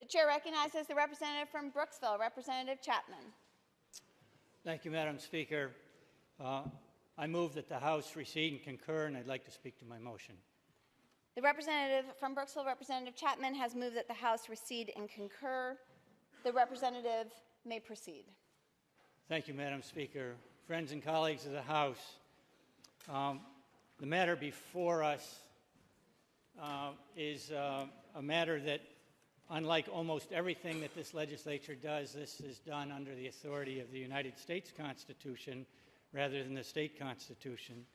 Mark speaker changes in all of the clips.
Speaker 1: chair recognizes the representative from Brooksville, Representative Chapman.
Speaker 2: Thank you, Madam Speaker. I move that the House recede and concur, and I'd like to speak to my motion.
Speaker 1: The representative from Brooksville, Representative Chapman, has moved that the House recede and concur. The representative may proceed.
Speaker 2: Thank you, Madam Speaker. Friends and colleagues of the House, the matter before us is a matter that, unlike almost everything that this legislature does, this is done under the authority of the United States Constitution rather than the state constitution.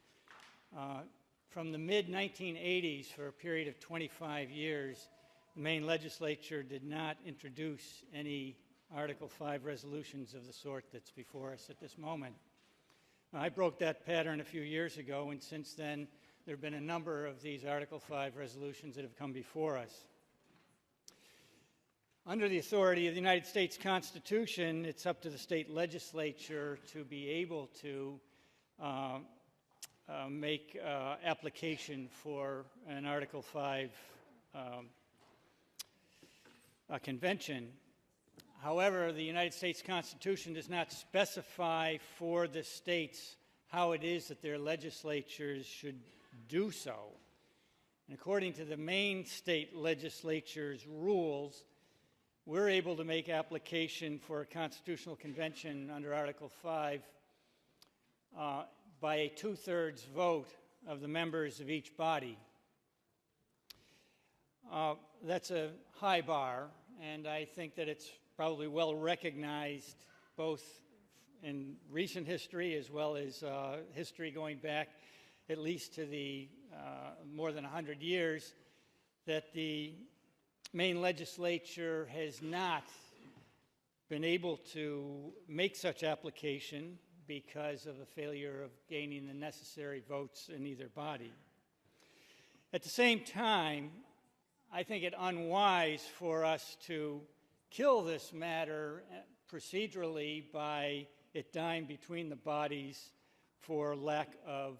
Speaker 2: From the mid-1980s, for a period of 25 years, the Maine legislature did not introduce any Article 5 resolutions of the sort that's before us at this moment. I broke that pattern a few years ago, and since then there have been a number of these Article 5 resolutions that have come before us. Under the authority of the United States Constitution, it's up to the state legislature to be able to make application for an Article 5 convention. However, the United States Constitution does not specify for the states how it is that their legislatures should do so. And according to the Maine State Legislature's rules, we're able to make application for a constitutional convention under Article 5 by a 2/3 vote of the members of each body. That's a high bar, and I think that it's probably well recognized both in recent history as well as history going back at least to the more than 100 years that the Maine legislature has not been able to make such application because of a failure of gaining the necessary votes in either body. At the same time, I think it unwise for us to kill this matter procedurally by it dying between the bodies for lack of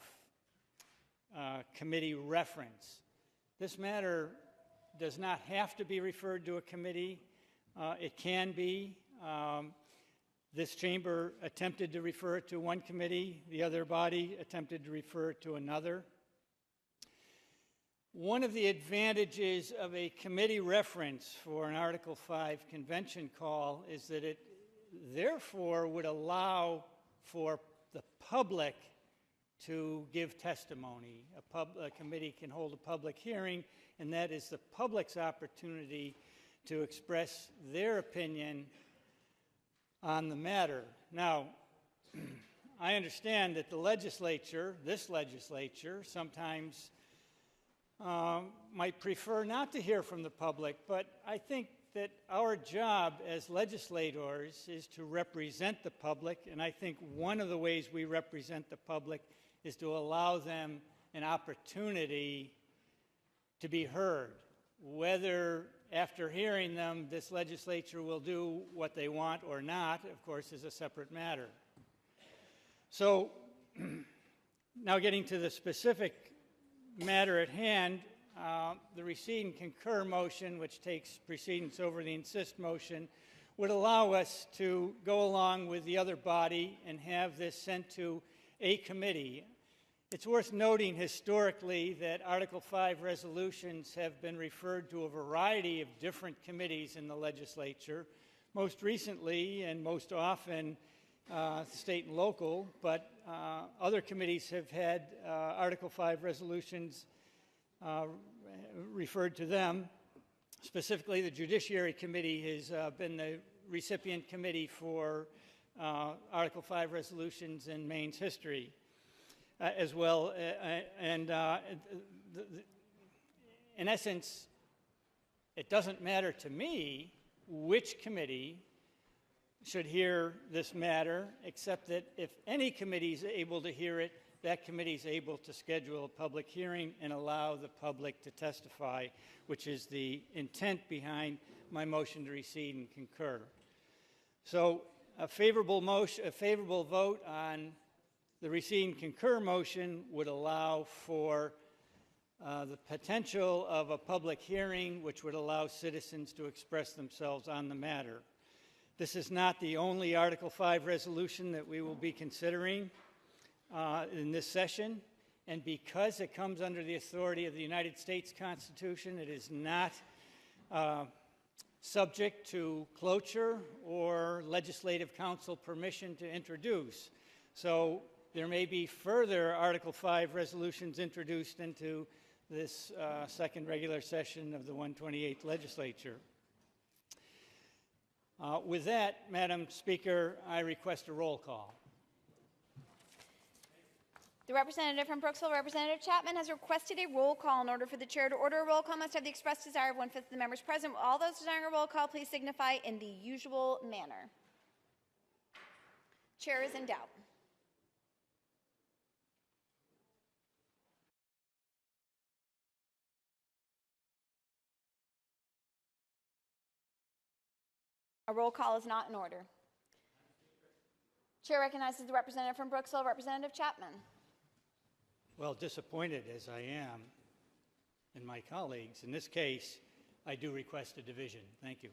Speaker 2: committee reference. This matter does not have to be referred to a committee. It can be. This chamber attempted to refer it to one committee. The other body attempted to refer it to another. One of the advantages of a committee reference for an Article 5 convention call is that it therefore would allow for the public to give testimony. A committee can hold a public hearing, and that is the public's opportunity to express their opinion on the matter. Now, I understand that the legislature, this legislature, sometimes might prefer not to hear from the public, but I think that our job as legislators is to represent the public, and I think one of the ways we represent the public is to allow them an opportunity to be heard. Whether after hearing them this legislature will do what they want or not, of course, is a separate matter. So now getting to the specific matter at hand, the recede and concur motion, which takes precedence over the insist motion, would allow us to go along with the other body and have this sent to a committee. It's worth noting historically that Article 5 resolutions have been referred to a variety of different committees in the legislature, most recently and most often state and local, but other committees have had Article 5 resolutions referred to them. Specifically, the Judiciary Committee has been the recipient committee for Article 5 resolutions in Maine's history. As well, in essence, it doesn't matter to me which committee should hear this matter, except that if any committee is able to hear it, that committee is able to schedule a public hearing and allow the public to testify, which is the intent behind my motion to recede and concur. So a favorable vote on the recede and concur motion would allow for the potential of a public hearing which would allow citizens to express themselves on the matter. This is not the only Article 5 resolution that we will be considering in this session, and because it comes under the authority of the United States Constitution, it is not subject to cloture or legislative council permission to introduce. So there may be further Article 5 resolutions introduced into this second regular session of the 128th legislature. With that, Madam Speaker, I request a roll call.
Speaker 1: The representative from Brooksville, Representative Chapman, has requested a roll call. In order for the chair to order a roll call, must have the express desire of 1/5 of the members present. Will all those desiring a roll call please signify in the usual manner? Chair is in doubt. A roll call is not in order. Chair recognizes the representative from Brooksville, Representative Chapman.
Speaker 2: Well, disappointed as I am in my colleagues, in this case, I do request a division. Thank you.